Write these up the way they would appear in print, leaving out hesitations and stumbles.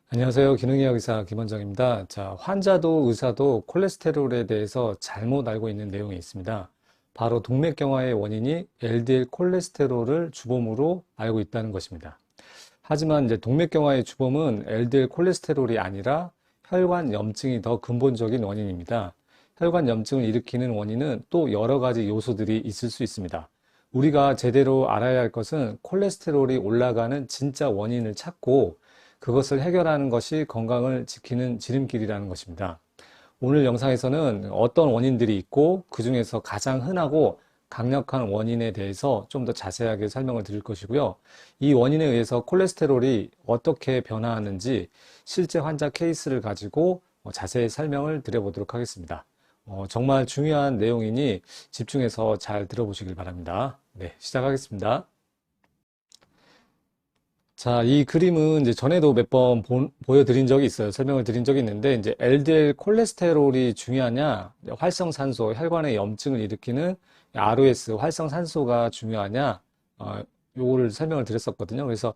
안녕하세요. 기능의학 의사 김원정입니다. 자, 환자도 의사도 콜레스테롤에 대해서 잘못 알고 있는 내용이 있습니다. 바로 동맥경화의 원인이 LDL 콜레스테롤을 주범으로 알고 있다는 것입니다. 하지만 이제 동맥경화의 주범은 LDL 콜레스테롤이 아니라 혈관 염증이 더 근본적인 원인입니다. 혈관 염증을 일으키는 원인은 또 여러 가지 요소들이 있을 수 있습니다. 우리가 제대로 알아야 할 것은 콜레스테롤이 올라가는 진짜 원인을 찾고 그것을 해결하는 것이 건강을 지키는 지름길이라는 것입니다. 오늘 영상에서는 어떤 원인들이 있고 그 중에서 가장 흔하고 강력한 원인에 대해서 좀 더 자세하게 설명을 드릴 것이고요. 이 원인에 의해서 콜레스테롤이 어떻게 변화하는지 실제 환자 케이스를 가지고 자세히 설명을 드려보도록 하겠습니다. 정말 중요한 내용이니 집중해서 잘 들어보시길 바랍니다. 네, 시작하겠습니다. 자, 이 그림은 이제 전에도 몇 번 보여드린 적이 있어요. 설명을 드린 적이 있는데, 이제 LDL 콜레스테롤이 중요하냐, 활성산소, 혈관의 염증을 일으키는 ROS, 활성산소가 중요하냐, 요거를 설명을 드렸었거든요. 그래서,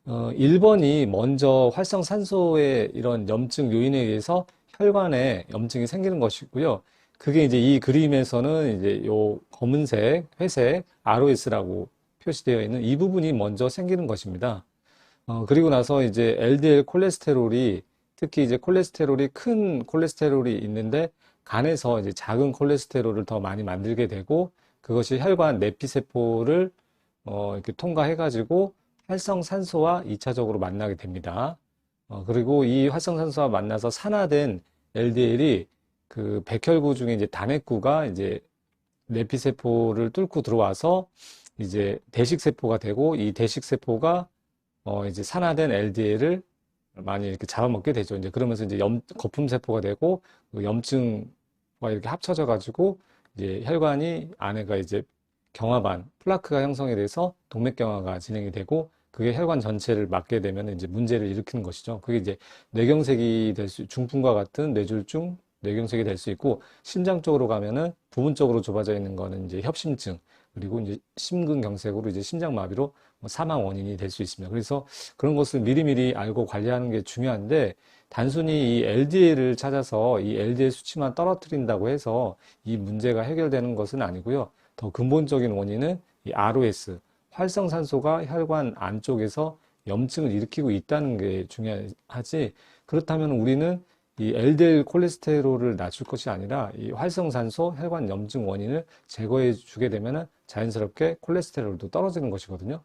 1번이 먼저 활성산소의 이런 염증 요인에 의해서 혈관에 염증이 생기는 것이고요. 그게 이제 이 그림에서는 이제 요 검은색, 회색, ROS라고 표시되어 있는 이 부분이 먼저 생기는 것입니다. 그리고 나서 이제 LDL 콜레스테롤이 특히 이제 콜레스테롤이 큰 콜레스테롤이 있는데 간에서 이제 작은 콜레스테롤을 더 많이 만들게 되고 그것이 혈관 내피세포를 이렇게 통과해가지고 활성산소와 2차적으로 만나게 됩니다. 그리고 이 활성산소와 만나서 산화된 LDL이 그 백혈구 중에 이제 단핵구가 이제 내피세포를 뚫고 들어와서 이제 대식세포가 되고 이 대식세포가 이제 산화된 LDL을 많이 이렇게 잡아먹게 되죠. 이제 그러면서 이제 거품세포가 되고 그 염증과 이렇게 합쳐져 가지고 이제 혈관이 안에가 이제 경화반, 플라크가 형성이 돼서 동맥경화가 진행이 되고 그게 혈관 전체를 막게 되면 이제 문제를 일으키는 것이죠. 그게 이제 뇌경색이 될 수, 중풍과 같은 뇌졸중, 뇌경색이 될 수 있고 심장 쪽으로 가면은 부분적으로 좁아져 있는 거는 이제 협심증 그리고 이제 심근경색으로 이제 심장마비로 사망 원인이 될 수 있습니다. 그래서 그런 것을 미리미리 알고 관리하는 게 중요한데 단순히 이 LDL을 찾아서 이 LDL 수치만 떨어뜨린다고 해서 이 문제가 해결되는 것은 아니고요. 더 근본적인 원인은 이 ROS, 활성산소가 혈관 안쪽에서 염증을 일으키고 있다는 게 중요하지. 그렇다면 우리는 이 LDL 콜레스테롤을 낮출 것이 아니라 이 활성산소 혈관 염증 원인을 제거해 주게 되면 자연스럽게 콜레스테롤도 떨어지는 것이거든요.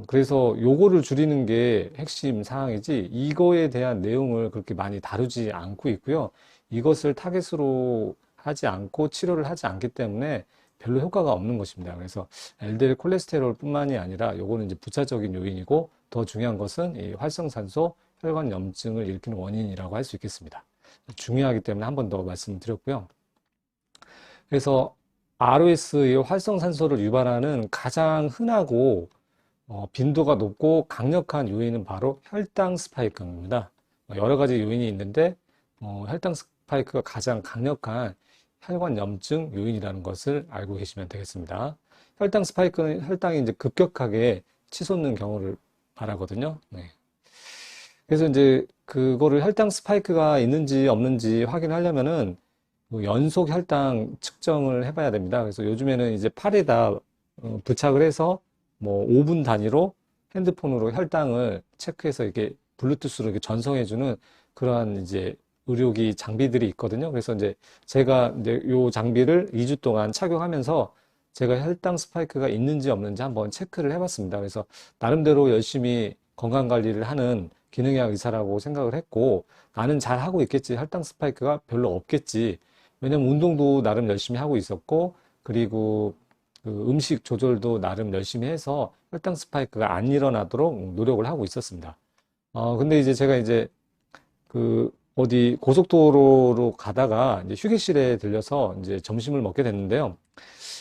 그래서 요거를 줄이는 게 핵심 사항이지 이거에 대한 내용을 그렇게 많이 다루지 않고 있고요. 이것을 타겟으로 하지 않고 치료를 하지 않기 때문에 별로 효과가 없는 것입니다. 그래서 LDL 콜레스테롤 뿐만이 아니라 요거는 이제 부차적인 요인이고 더 중요한 것은 이 활성산소 혈관 염증을 일으키는 원인이라고 할 수 있겠습니다. 중요하기 때문에 한 번 더 말씀드렸고요. 그래서 ROS, 의 활성산소를 유발하는 가장 흔하고 빈도가 높고 강력한 요인은 바로 혈당 스파이크입니다. 여러 가지 요인이 있는데 혈당 스파이크가 가장 강력한 혈관 염증 요인이라는 것을 알고 계시면 되겠습니다. 혈당 스파이크는 혈당이 이제 급격하게 치솟는 경우를 말하거든요. 네. 그래서 이제 그거를 혈당 스파이크가 있는지 없는지 확인하려면은 그 연속 혈당 측정을 해봐야 됩니다. 그래서 요즘에는 이제 팔에다 부착을 해서 뭐 5분 단위로 핸드폰으로 혈당을 체크해서 이렇게 블루투스로 이렇게 전송해주는 그러한 이제 의료기 장비들이 있거든요. 그래서 이제 제가 이제 요 장비를 2주 동안 착용하면서 제가 혈당 스파이크가 있는지 없는지 한번 체크를 해봤습니다. 그래서 나름대로 열심히 건강 관리를 하는 기능의학 의사라고 생각을 했고 나는 잘 하고 있겠지. 혈당 스파이크가 별로 없겠지. 왜냐면 운동도 나름 열심히 하고 있었고 그리고 그 음식 조절도 나름 열심히 해서 혈당 스파이크가 안 일어나도록 노력을 하고 있었습니다. 근데 이제 제가 이제 그 어디 고속도로로 가다가 이제 휴게실에 들려서 이제 점심을 먹게 됐는데요.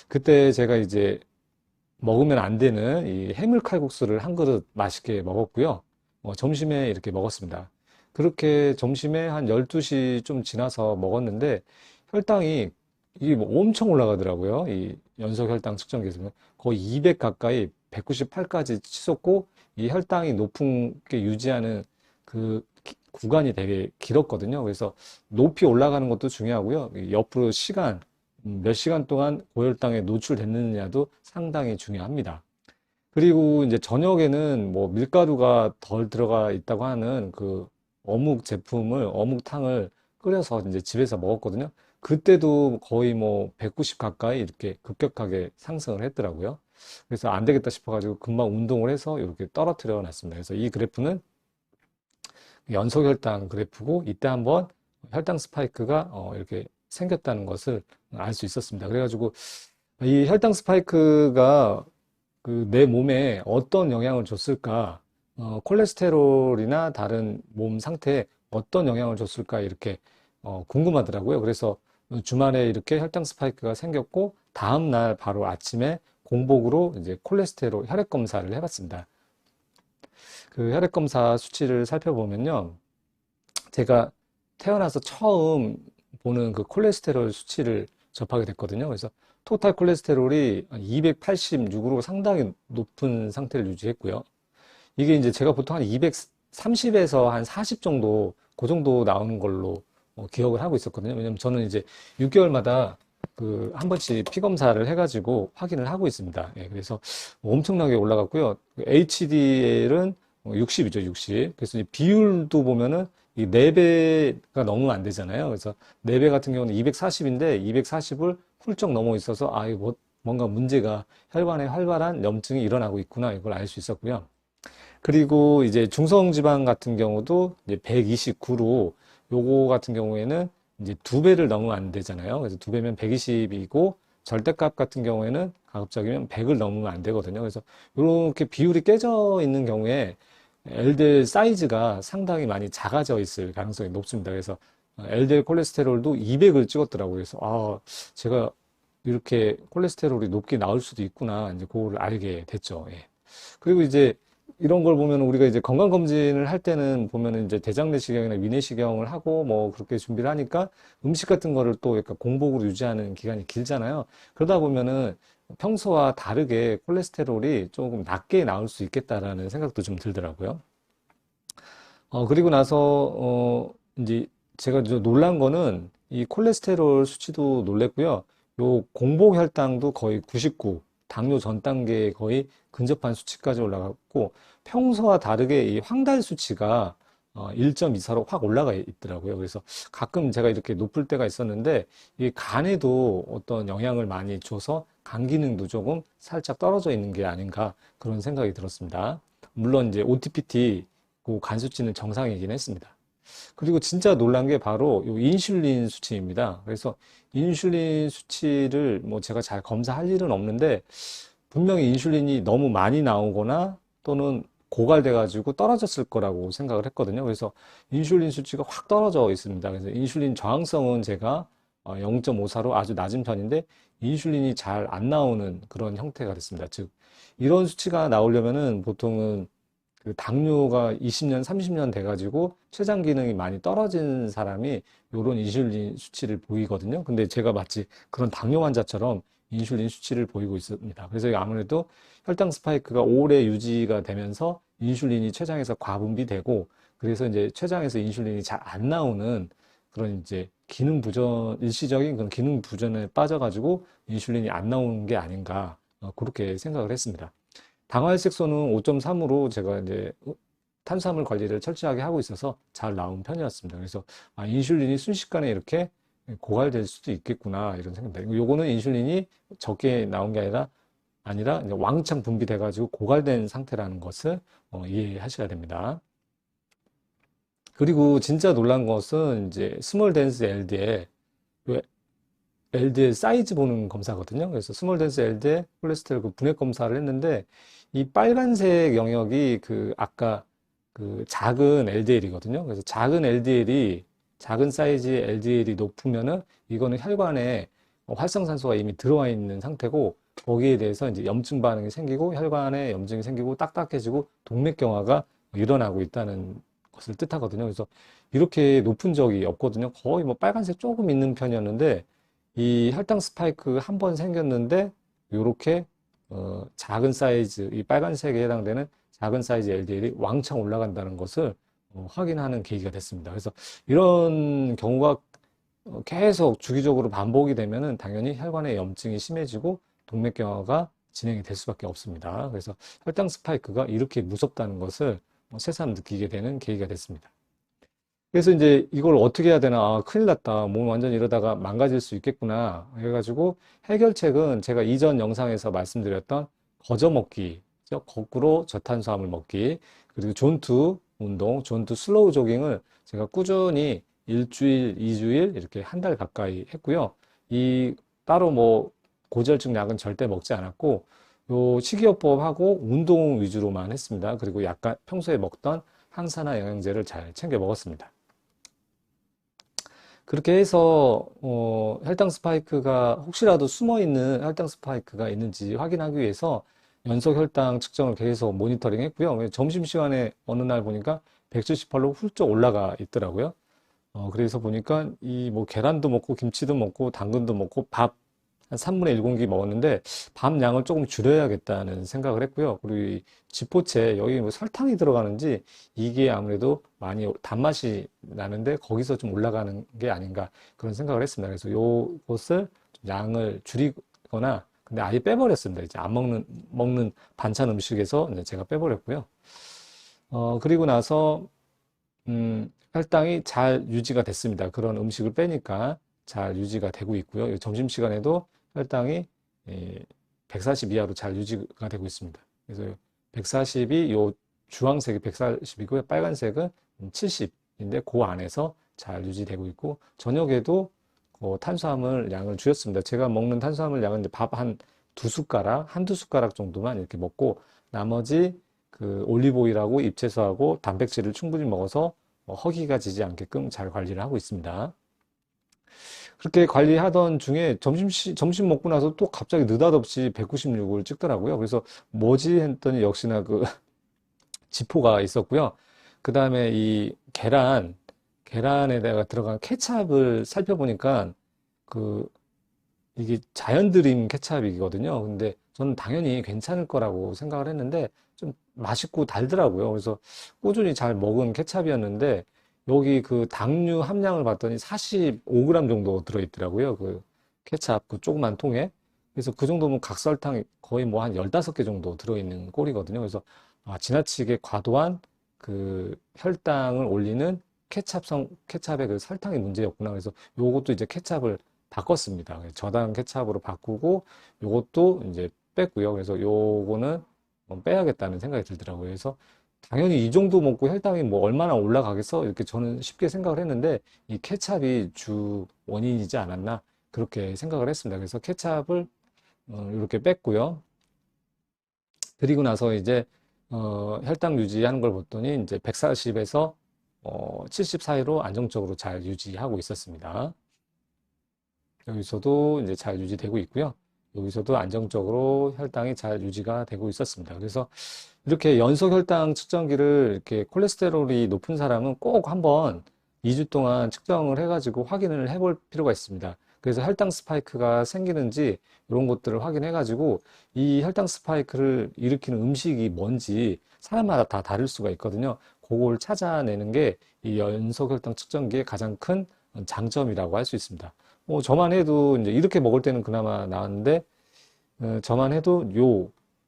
그때 제가 이제 먹으면 안 되는 이 해물칼국수를 한 그릇 맛있게 먹었고요. 점심에 이렇게 먹었습니다. 그렇게 점심에 한 12시 좀 지나서 먹었는데 혈당이 이게 뭐 엄청 올라가더라고요. 이 연속 혈당 측정기에서는 거의 200 가까이 198까지 치솟고 이 혈당이 높은 게 유지하는 구간이 되게 길었거든요. 그래서 높이 올라가는 것도 중요하고요. 옆으로 몇 시간 동안 고혈당에 노출됐느냐도 상당히 중요합니다. 그리고 이제 저녁에는 뭐 밀가루가 덜 들어가 있다고 하는 그 어묵탕을 끓여서 이제 집에서 먹었거든요. 그때도 거의 뭐 190 가까이 이렇게 급격하게 상승을 했더라고요. 그래서 안 되겠다 싶어가지고 금방 운동을 해서 이렇게 떨어뜨려 놨습니다. 그래서 이 그래프는 연속 혈당 그래프고 이때 한번 혈당 스파이크가 이렇게 생겼다는 것을 알 수 있었습니다. 그래가지고 이 혈당 스파이크가 내 몸에 어떤 영향을 줬을까, 콜레스테롤이나 다른 몸 상태에 어떤 영향을 줬을까 이렇게 궁금하더라고요. 그래서 주말에 이렇게 혈당 스파이크가 생겼고 다음 날 바로 아침에 공복으로 이제 콜레스테롤 혈액 검사를 해봤습니다. 그 혈액 검사 수치를 살펴보면요. 제가 태어나서 처음 보는 그 콜레스테롤 수치를 접하게 됐거든요. 그래서 토탈 콜레스테롤이 286으로 상당히 높은 상태를 유지했고요. 이게 이제 제가 보통 한 230에서 한 40 정도, 그 정도 나오는 걸로 기억을 하고 있었거든요. 왜냐면 저는 이제 6개월마다 한 번씩 피 검사를 해가지고 확인을 하고 있습니다. 예, 그래서 엄청나게 올라갔고요. HDL은 60이죠, 60. 그래서 이 비율도 보면은 이 4배가 넘으면 안 되잖아요. 그래서 4배 같은 경우는 240인데 240을 훌쩍 넘어 있어서 이거 뭔가 문제가 혈관에 활발한 염증이 일어나고 있구나 이걸 알 수 있었고요. 그리고 이제 중성지방 같은 경우도 이제 129로 요거 같은 경우에는 이제 2배를 넘으면 안 되잖아요. 그래서 2배면 120이고 절대값 같은 경우에는 가급적이면 100을 넘으면 안 되거든요. 그래서 이렇게 비율이 깨져 있는 경우에 LDL 사이즈가 상당히 많이 작아져 있을 가능성이 높습니다. 그래서 LDL 콜레스테롤도 200을 찍었더라고요. 그래서 제가 이렇게 콜레스테롤이 높게 나올 수도 있구나. 이제 그거를 알게 됐죠. 예. 그리고 이제 이런 걸 보면 우리가 이제 건강검진을 할 때는 보면은 이제 대장내시경이나 위내시경을 하고 뭐 그렇게 준비를 하니까 음식 같은 거를 또 약간 공복으로 유지하는 기간이 길잖아요. 그러다 보면은 평소와 다르게 콜레스테롤이 조금 낮게 나올 수 있겠다라는 생각도 좀 들더라고요. 그리고 나서, 이제 제가 좀 놀란 거는 이 콜레스테롤 수치도 놀랬고요. 요 공복혈당도 거의 99, 당뇨 전 단계에 거의 근접한 수치까지 올라갔고, 평소와 다르게 이 황달 수치가 1.24로 확 올라가 있더라고요. 그래서 가끔 제가 이렇게 높을 때가 있었는데, 이 간에도 어떤 영향을 많이 줘서 간 기능도 조금 살짝 떨어져 있는 게 아닌가 그런 생각이 들었습니다. 물론 이제 OTPT 그 간 수치는 정상이긴 했습니다. 그리고 진짜 놀란 게 바로 요 인슐린 수치입니다. 그래서 인슐린 수치를 뭐 제가 잘 검사할 일은 없는데 분명히 인슐린이 너무 많이 나오거나 또는 고갈돼 가지고 떨어졌을 거라고 생각을 했거든요. 그래서 인슐린 수치가 확 떨어져 있습니다. 그래서 인슐린 저항성은 제가 0.54로 아주 낮은 편인데 인슐린이 잘 안 나오는 그런 형태가 됐습니다. 즉 이런 수치가 나오려면은 보통은 그 당뇨가 20년, 30년 돼가지고 췌장 기능이 많이 떨어진 사람이 이런 인슐린 수치를 보이거든요. 근데 제가 마치 그런 당뇨 환자처럼 인슐린 수치를 보이고 있습니다. 그래서 아무래도 혈당 스파이크가 오래 유지가 되면서 인슐린이 췌장에서 과분비되고 그래서 이제 췌장에서 인슐린이 잘 안 나오는 그런 이제 기능 부전, 일시적인 그런 기능 부전에 빠져가지고 인슐린이 안 나오는 게 아닌가 그렇게 생각을 했습니다. 당화혈색소는 5.3으로 제가 이제 탄수화물 관리를 철저하게 하고 있어서 잘 나온 편이었습니다. 그래서 인슐린이 순식간에 이렇게 고갈될 수도 있겠구나 이런 생각입니다. 요거는 인슐린이 적게 나온 게 아니라 이제 왕창 분비돼 가지고 고갈된 상태라는 것을 이해하셔야 됩니다. 그리고 진짜 놀란 것은 이제 스몰 댄스 LDL LDL 사이즈 보는 검사거든요. 그래서 스몰 댄스 LDL 콜레스테롤 그 분해 검사를 했는데 이 빨간색 영역이 아까 작은 LDL이거든요. 그래서 작은 사이즈의 LDL이 높으면은 이거는 혈관에 활성산소가 이미 들어와 있는 상태고 거기에 대해서 이제 염증 반응이 생기고 혈관에 염증이 생기고 딱딱해지고 동맥경화가 일어나고 있다는 것을 뜻하거든요. 그래서 이렇게 높은 적이 없거든요. 거의 뭐 빨간색 조금 있는 편이었는데 이 혈당 스파이크 한 번 생겼는데 이렇게 작은 사이즈 이 빨간색에 해당되는 작은 사이즈 LDL이 왕창 올라간다는 것을 확인하는 계기가 됐습니다. 그래서 이런 경우가 계속 주기적으로 반복이 되면은 당연히 혈관의 염증이 심해지고 동맥경화가 진행이 될 수밖에 없습니다. 그래서 혈당 스파이크가 이렇게 무섭다는 것을 새삼 느끼게 되는 계기가 됐습니다. 그래서 이제 이걸 어떻게 해야 되나, 아, 큰일 났다. 몸 완전 이러다가 망가질 수 있겠구나. 해가지고 해결책은 제가 이전 영상에서 말씀드렸던 거저 먹기, 거꾸로 저탄수화물 먹기, 그리고 존투 운동, 존투 슬로우 조깅을 제가 꾸준히 일주일, 이주일 이렇게 한 달 가까이 했고요. 이 따로 뭐 고지혈증 약은 절대 먹지 않았고, 요 식이요법하고 운동 위주로만 했습니다. 그리고 약간 평소에 먹던 항산화 영양제를 잘 챙겨 먹었습니다. 그렇게 해서 혈당 스파이크가 혹시라도 숨어 있는 혈당 스파이크가 있는지 확인하기 위해서 연속 혈당 측정을 계속 모니터링 했고요. 점심시간에 어느 날 보니까 178로 훌쩍 올라가 있더라고요. 그래서 보니까 이 뭐 계란도 먹고 김치도 먹고 당근도 먹고 밥 한 3분의 1 공기 먹었는데 밥 양을 조금 줄여야겠다는 생각을 했고요. 그리고 이 지포체 여기 뭐 설탕이 들어가는지 이게 아무래도 많이 단맛이 나는데 거기서 좀 올라가는 게 아닌가 그런 생각을 했습니다. 그래서 요것을 좀 양을 줄이거나 근데 아예 빼버렸습니다. 이제 안 먹는 반찬 음식에서 이제 제가 빼버렸고요. 그리고 나서 혈당이 잘 유지가 됐습니다. 그런 음식을 빼니까 잘 유지가 되고 있고요. 점심시간에도 혈당이 140 이하로 잘 유지가 되고 있습니다. 그래서 140이 요 주황색이 140이고요. 빨간색은 70인데 그 안에서 잘 유지되고 있고 저녁에도 탄수화물 양을 줄였습니다. 제가 먹는 탄수화물 양은 밥 한 두 숟가락, 한두 숟가락 정도만 이렇게 먹고 나머지 그 올리브오일하고 잎채소하고 단백질을 충분히 먹어서 허기가 지지 않게끔 잘 관리를 하고 있습니다. 그렇게 관리하던 중에 점심 먹고 나서 또 갑자기 느닷없이 196을 찍더라고요. 그래서 뭐지 했더니 역시나 그 지포가 있었고요. 그 다음에 이 계란에다가 들어간 케찹을 살펴보니까 그 이게 자연드림 케찹이거든요. 근데 저는 당연히 괜찮을 거라고 생각을 했는데 좀 맛있고 달더라고요. 그래서 꾸준히 잘 먹은 케찹이었는데 여기 그 당류 함량을 봤더니 45g 정도 들어있더라고요. 그 케찹 그 조그만 통에. 그래서 그 정도면 각설탕 거의 뭐 한 15개 정도 들어있는 꼴이거든요. 그래서 지나치게 과도한 그 혈당을 올리는 케찹의 그 설탕이 문제였구나. 그래서 요것도 이제 케찹을 바꿨습니다. 저당 케찹으로 바꾸고 요것도 이제 뺐고요. 그래서 요거는 빼야겠다는 생각이 들더라고요. 그래서 당연히 이 정도 먹고 혈당이 뭐 얼마나 올라가겠어? 이렇게 저는 쉽게 생각을 했는데 이 케찹이 주 원인이지 않았나? 그렇게 생각을 했습니다. 그래서 케찹을 이렇게 뺐고요. 그리고 나서 이제 혈당 유지하는 걸 봤더니 이제 140에서 70 사이로 안정적으로 잘 유지하고 있었습니다. 여기서도 이제 잘 유지되고 있고요. 여기서도 안정적으로 혈당이 잘 유지가 되고 있었습니다. 그래서 이렇게 연속 혈당 측정기를 이렇게 콜레스테롤이 높은 사람은 꼭 한번 2주 동안 측정을 해가지고 확인을 해볼 필요가 있습니다. 그래서 혈당 스파이크가 생기는지 이런 것들을 확인해가지고 이 혈당 스파이크를 일으키는 음식이 뭔지 사람마다 다 다를 수가 있거든요. 그걸 찾아내는 게 이 연속 혈당 측정기의 가장 큰 장점이라고 할 수 있습니다. 저만 해도 이제 이렇게 먹을 때는 그나마 나았는데 저만 해도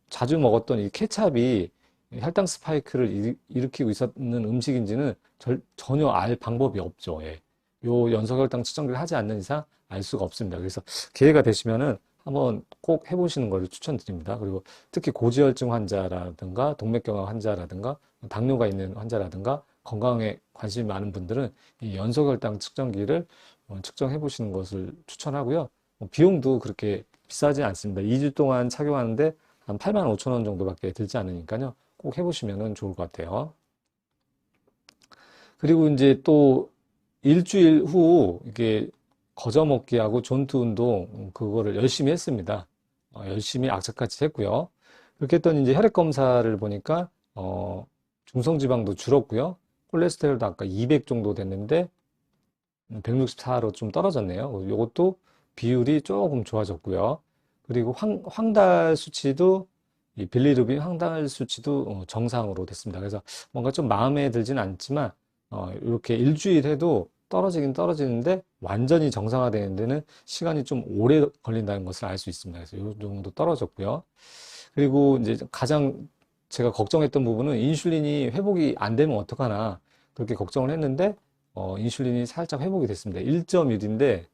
자주 먹었던 이 케찹이 혈당 스파이크를 일으키고 있었는 음식인지는 전혀 알 방법이 없죠. 예. 요 연속 혈당 측정기를 하지 않는 이상 알 수가 없습니다. 그래서 기회가 되시면은 한번 꼭 해보시는 것을 추천드립니다. 그리고 특히 고지혈증 환자라든가 동맥경화 환자라든가 당뇨가 있는 환자라든가 건강에 관심이 많은 분들은 이 연속 혈당 측정기를 측정해 보시는 것을 추천하고요. 비용도 그렇게 비싸지 않습니다. 2주 동안 착용하는데 한 85,000원 정도밖에 들지 않으니까요. 꼭 해보시면 좋을 것 같아요. 그리고 이제 또 일주일 후 이게 거저 먹기하고 존투 운동 그거를 열심히 했습니다. 열심히 악착같이 했고요. 그렇게 했더니 이제 혈액 검사를 보니까 중성지방도 줄었고요. 콜레스테롤도 아까 200 정도 됐는데 164로 좀 떨어졌네요. 이것도 비율이 조금 좋아졌고요. 그리고 황달 수치도 이 빌리루빈 황달 수치도 정상으로 됐습니다. 그래서 뭔가 좀 마음에 들진 않지만 이렇게 일주일 해도 떨어지긴 떨어지는데 완전히 정상화되는 데는 시간이 좀 오래 걸린다는 것을 알 수 있습니다. 그래서 이 정도 떨어졌고요. 그리고 이제 가장 제가 걱정했던 부분은 인슐린이 회복이 안 되면 어떡하나 그렇게 걱정을 했는데 인슐린이 살짝 회복이 됐습니다. 1.1인데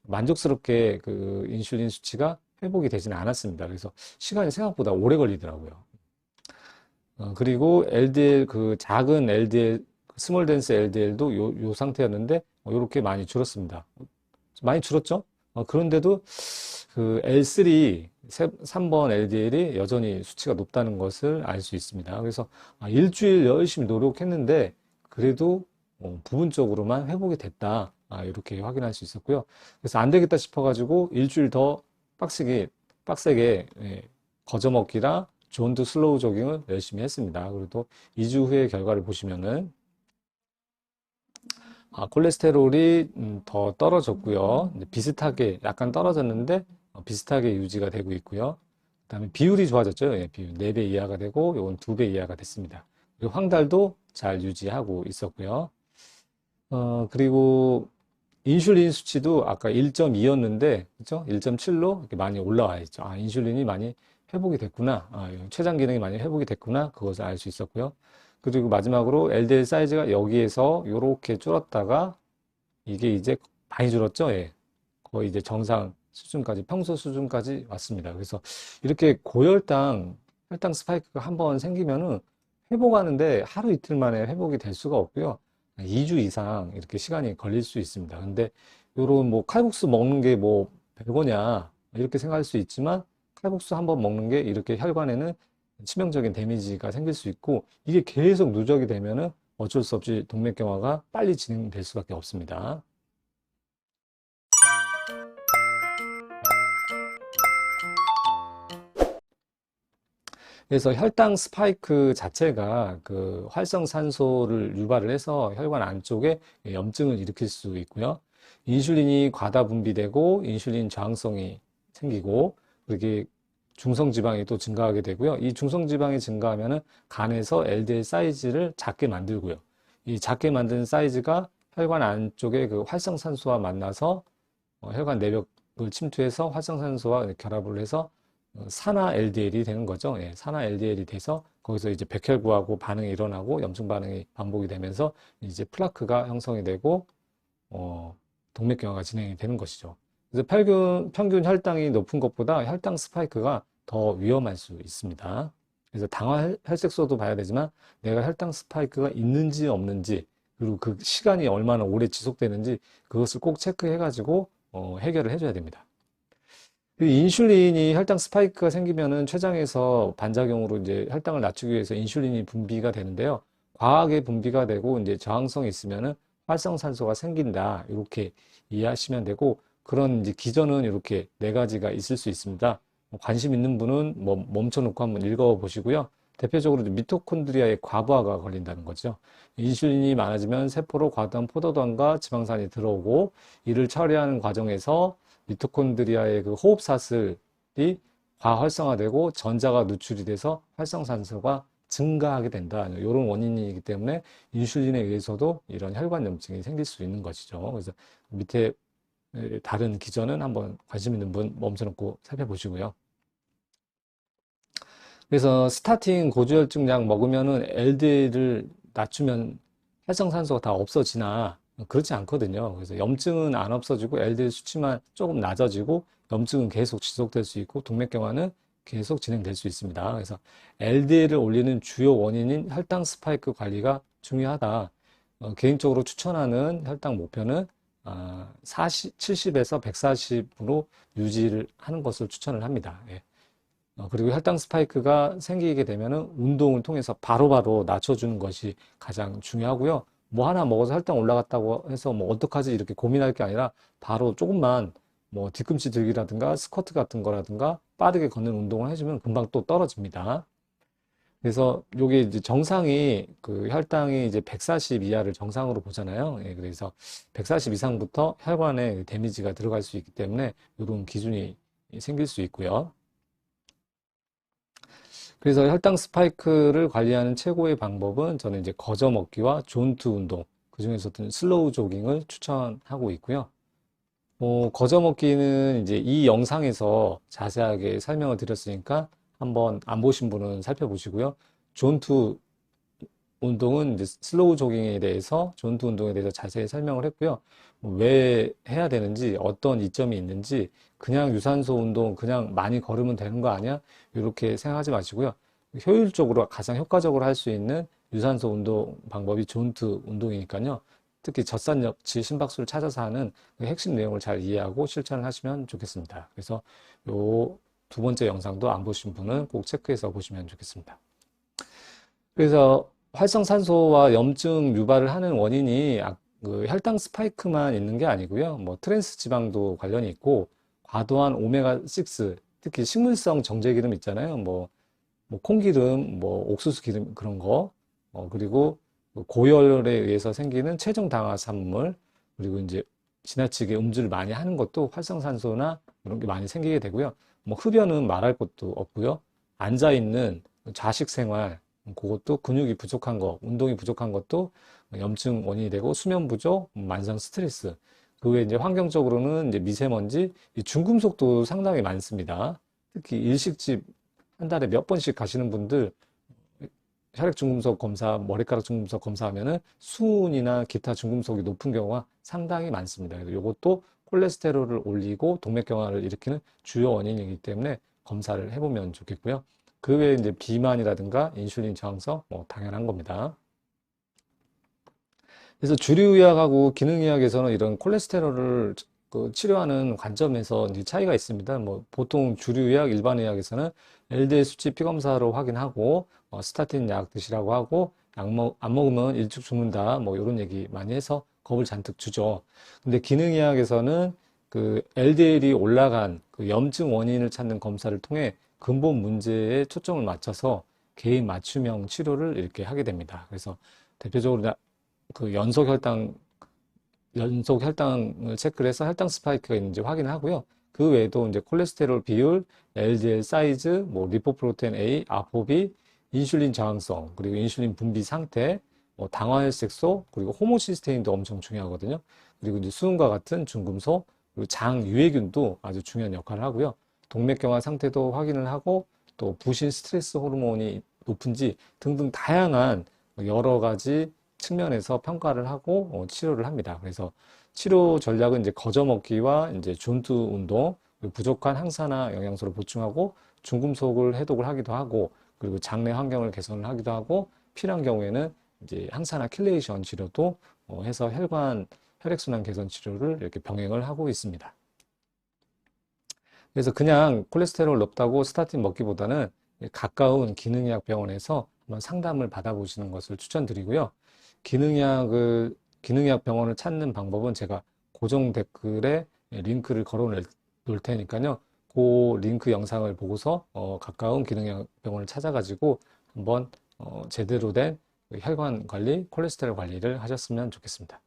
만족스럽게 그 인슐린 수치가 회복이 되지는 않았습니다. 그래서 시간이 생각보다 오래 걸리더라고요. 그리고 LDL 그 작은 LDL 스몰 댄스 LDL도 요 상태였는데 이렇게 많이 줄었습니다. 많이 줄었죠? 그런데도 그 L3 3번 LDL이 여전히 수치가 높다는 것을 알 수 있습니다. 그래서 일주일 열심히 노력했는데 그래도 부분적으로만 회복이 됐다. 이렇게 확인할 수 있었고요. 그래서 안 되겠다 싶어가지고 일주일 더 빡세게 거저먹기랑 존드 슬로우 조깅을 열심히 했습니다. 그리고 2주 후의 결과를 보시면은 콜레스테롤이 더 떨어졌고요. 비슷하게 약간 떨어졌는데 비슷하게 유지가 되고 있고요. 그다음에 비율이 좋아졌죠. 예, 비율 4배 이하가 되고 이건 2배 이하가 됐습니다. 그리고 황달도 잘 유지하고 있었고요. 그리고 인슐린 수치도 아까 1.2였는데 그죠? 1.7로 이렇게 많이 올라와 있죠. 인슐린이 많이 회복이 됐구나. 췌장 기능이 많이 회복이 됐구나. 그것을 알 수 있었고요. 그리고 마지막으로 LDL 사이즈가 여기에서 이렇게 줄었다가 이게 이제 많이 줄었죠. 예. 거의 이제 정상 수준까지, 평소 수준까지 왔습니다. 그래서 이렇게 혈당 스파이크가 한번 생기면은 회복하는데 하루 이틀 만에 회복이 될 수가 없고요. 2주 이상 이렇게 시간이 걸릴 수 있습니다. 근데 요런 뭐 칼국수 먹는 게 뭐 별거냐 이렇게 생각할 수 있지만 칼국수 한번 먹는 게 이렇게 혈관에는 치명적인 데미지가 생길 수 있고 이게 계속 누적이 되면은 어쩔 수 없이 동맥경화가 빨리 진행될 수밖에 없습니다. 그래서 혈당 스파이크 자체가 그 활성산소를 유발을 해서 혈관 안쪽에 염증을 일으킬 수 있고요. 인슐린이 과다 분비되고 인슐린 저항성이 생기고 그게 중성지방이 또 증가하게 되고요. 이 중성지방이 증가하면은 간에서 LDL 사이즈를 작게 만들고요. 이 작게 만든 사이즈가 혈관 안쪽에 그 활성산소와 만나서 혈관 내벽을 침투해서 활성산소와 결합을 해서 산화 LDL이 되는 거죠. 예, 산화 LDL이 돼서 거기서 이제 백혈구하고 반응이 일어나고 염증 반응이 반복이 되면서 이제 플라크가 형성이 되고 동맥경화가 진행이 되는 것이죠. 그래서 평균 혈당이 높은 것보다 혈당 스파이크가 더 위험할 수 있습니다. 그래서 당화 혈색소도 봐야 되지만 내가 혈당 스파이크가 있는지 없는지 그리고 그 시간이 얼마나 오래 지속되는지 그것을 꼭 체크해가지고 해결을 해줘야 됩니다. 인슐린이 혈당 스파이크가 생기면은 췌장에서 반작용으로 이제 혈당을 낮추기 위해서 인슐린이 분비가 되는데요. 과하게 분비가 되고 이제 저항성이 있으면은 활성산소가 생긴다. 이렇게 이해하시면 되고 그런 이제 기전은 이렇게 네 가지가 있을 수 있습니다. 관심 있는 분은 뭐 멈춰놓고 한번 읽어보시고요. 대표적으로 미토콘드리아의 과부하가 걸린다는 거죠. 인슐린이 많아지면 세포로 과도한 포도당과 지방산이 들어오고 이를 처리하는 과정에서 미토콘드리아의 그 호흡사슬이 과활성화되고 전자가 누출이 돼서 활성산소가 증가하게 된다. 이런 원인이기 때문에 인슐린에 의해서도 이런 혈관염증이 생길 수 있는 것이죠. 그래서 밑에 다른 기전은 한번 관심 있는 분 멈춰놓고 살펴보시고요. 그래서 스타팅 고지혈증 약 먹으면은 LDL을 낮추면 활성산소가 다 없어지나 그렇지 않거든요. 그래서 염증은 안 없어지고 LDL 수치만 조금 낮아지고 염증은 계속 지속될 수 있고 동맥경화는 계속 진행될 수 있습니다. 그래서 LDL을 올리는 주요 원인인 혈당 스파이크 관리가 중요하다. 개인적으로 추천하는 혈당 목표는 70에서 140으로 유지를 하는 것을 추천을 합니다. 예. 그리고 혈당 스파이크가 생기게 되면은 운동을 통해서 바로바로 낮춰주는 것이 가장 중요하고요. 뭐 하나 먹어서 혈당 올라갔다고 해서 뭐 어떡하지 이렇게 고민할 게 아니라 바로 조금만 뭐 뒤꿈치 들기라든가 스쿼트 같은 거라든가 빠르게 걷는 운동을 해주면 금방 또 떨어집니다. 그래서 요게 이제 정상이 그 혈당이 이제 140 이하를 정상으로 보잖아요. 예, 그래서 140 이상부터 혈관에 데미지가 들어갈 수 있기 때문에 이런 기준이 생길 수 있고요. 그래서 혈당 스파이크를 관리하는 최고의 방법은 저는 이제 거저 먹기와 존투 운동, 그중에서도 슬로우 조깅을 추천하고 있고요. 거저 먹기는 이제 이 영상에서 자세하게 설명을 드렸으니까 한번 안 보신 분은 살펴보시고요. 존투 운동은 이제 슬로우 조깅에 대해서, 존투 운동에 대해서 자세히 설명을 했고요. 왜 해야 되는지, 어떤 이점이 있는지, 그냥 유산소 운동, 그냥 많이 걸으면 되는 거 아니야? 이렇게 생각하지 마시고요. 효율적으로, 가장 효과적으로 할 수 있는 유산소 운동 방법이 존투 운동이니까요. 특히 젖산역치 심박수를 찾아서 하는 그 핵심 내용을 잘 이해하고 실천을 하시면 좋겠습니다. 그래서 요 두 번째 영상도 안 보신 분은 꼭 체크해서 보시면 좋겠습니다. 그래서 활성산소와 염증 유발을 하는 원인이 그 혈당 스파이크만 있는 게 아니고요. 뭐 트랜스 지방도 관련이 있고 과도한 오메가6, 특히 식물성 정제기름 있잖아요. 뭐 콩기름, 뭐 옥수수 기름 그런 거, 그리고 뭐 고열에 의해서 생기는 체중 당화산물, 그리고 이제 지나치게 음주를 많이 하는 것도 활성산소나 이런 게 많이 생기게 되고요. 뭐 흡연은 말할 것도 없고요. 앉아 있는 좌식 생활, 그것도 근육이 부족한 거, 운동이 부족한 것도 염증 원인이 되고 수면 부족, 만성 스트레스. 그 외에 이제 환경적으로는 이제 미세먼지, 이 중금속도 상당히 많습니다. 특히 일식집 한 달에 몇 번씩 가시는 분들 혈액 중금속 검사, 머리카락 중금속 검사하면은 수은이나 기타 중금속이 높은 경우가 상당히 많습니다. 그래서 이것도 콜레스테롤을 올리고 동맥경화를 일으키는 주요 원인이기 때문에 검사를 해보면 좋겠고요. 그 외에 이제 비만이라든가 인슐린 저항성, 뭐 당연한 겁니다. 그래서 주류의학하고 기능의학에서는 이런 콜레스테롤을 그 치료하는 관점에서 이제 차이가 있습니다. 뭐 보통 주류의학, 일반의학에서는 LDL 수치 피검사로 확인하고 스타틴 약 드시라고 하고 안 먹으면 일찍 죽는다. 뭐 이런 얘기 많이 해서 겁을 잔뜩 주죠. 근데 기능의학에서는 그 LDL이 올라간 그 염증 원인을 찾는 검사를 통해 근본 문제에 초점을 맞춰서 개인 맞춤형 치료를 이렇게 하게 됩니다. 그래서 대표적으로 그 연속 혈당을 체크를 해서 혈당 스파이크가 있는지 확인을 하고요. 그 외에도 이제 콜레스테롤 비율, LDL 사이즈, 뭐 리포프로테인 A, 아포비, 인슐린 저항성, 그리고 인슐린 분비 상태, 뭐 당화혈색소, 그리고 호모시스테인도 엄청 중요하거든요. 그리고 이제 수은과 같은 중금속, 그리고 장 유해균도 아주 중요한 역할을 하고요. 동맥경화 상태도 확인을 하고 또 부신 스트레스 호르몬이 높은지 등등 다양한 여러 가지 측면에서 평가를 하고 치료를 합니다. 그래서 치료 전략은 이제 거저 먹기와 이제 존투 운동, 그리고 부족한 항산화 영양소를 보충하고 중금속을 해독을 하기도 하고, 그리고 장내 환경을 개선을 하기도 하고, 필요한 경우에는 이제 항산화 킬레이션 치료도 해서 혈액순환 개선 치료를 이렇게 병행을 하고 있습니다. 그래서 그냥 콜레스테롤 높다고 스타틴 먹기보다는 가까운 기능의학 병원에서 한번 상담을 받아보시는 것을 추천드리고요. 기능의학 병원을 찾는 방법은 제가 고정 댓글에 링크를 걸어 놓을 테니까요. 그 링크 영상을 보고서 가까운 기능의학 병원을 찾아가지고 한번 제대로 된 혈관 관리, 콜레스테롤 관리를 하셨으면 좋겠습니다.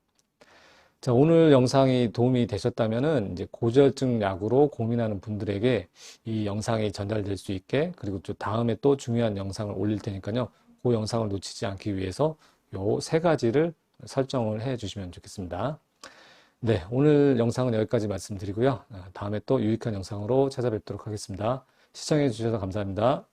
자, 오늘 영상이 도움이 되셨다면은 이제 고지혈증 약으로 고민하는 분들에게 이 영상이 전달될 수 있게, 그리고 또 다음에 또 중요한 영상을 올릴 테니까요. 그 영상을 놓치지 않기 위해서 요 세 가지를 설정을 해 주시면 좋겠습니다. 네, 오늘 영상은 여기까지 말씀드리고요. 다음에 또 유익한 영상으로 찾아뵙도록 하겠습니다. 시청해 주셔서 감사합니다.